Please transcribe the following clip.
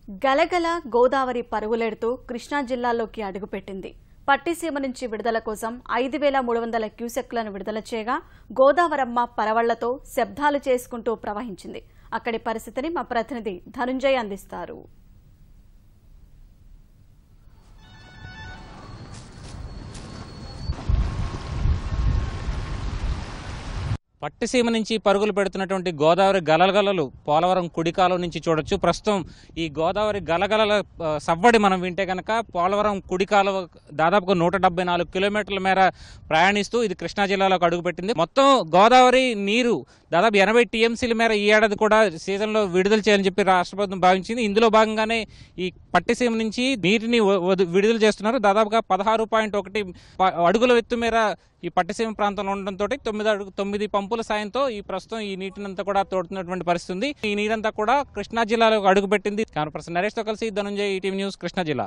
గలగల గోదావరి పరుగులెడుతూ కృష్ణా జిల్లాలోకి అడుగుపెట్టింది. పట్టిసీమ నుంచి విడుదల కోసం 5300 క్యూసెక్లను విడుదల చేయగా గోదావరమ్మ పరవళ్లతో శబ్దాలు చేసుకుంటూ ప్రవహించింది. అక్కడి పరిస్థితిని మా ప్రతినిధి ధనుంజయ్ అందిస్తారు. పట్టిసీమ నుంచి పరుగులు పెడుతున్నటువంటి గోదావరి గలగలలు పోలవరం కుడికాలువ నుంచి చూడొచ్చు. ప్రస్తుతం ఈ గోదావరి గలగలల సవ్వడి మనం వింటే కనుక పోలవరం కుడికాలువ దాదాపుగా 174 కిలోమీటర్ల మేర ప్రయాణిస్తూ ఇది కృష్ణా జిల్లాలోకి అడుగుపెట్టింది. మొత్తం గోదావరి నీరు దాదాపు 80 టీఎంసీల మేర ఈ ఏడాది కూడా సీజన్లో విడుదల చేయాలని చెప్పి రాష్ట్ర ప్రభుత్వం భావించింది. ఇందులో భాగంగానే ఈ పట్టిసీమ నుంచి నీటిని విడుదల చేస్తున్నారు. దాదాపుగా 16.1 అడుగుల ఎత్తు మేర ఈ పట్టిసీమ ప్రాంతంలో ఉండడంతో 9 పంపుల సాయంతో ఈ ప్రస్తుతం ఈ నీటినంతా కూడా తోడుతున్నటువంటి పరిస్థితి ఉంది. ఈ నీరంతా కూడా కృష్ణా జిల్లాలో అడుగుపెట్టింది. కెమెరా పర్సన్ నరేష్ తో కలిసి ధనుంజయ్, ఈటీవీ న్యూస్, కృష్ణా జిల్లా.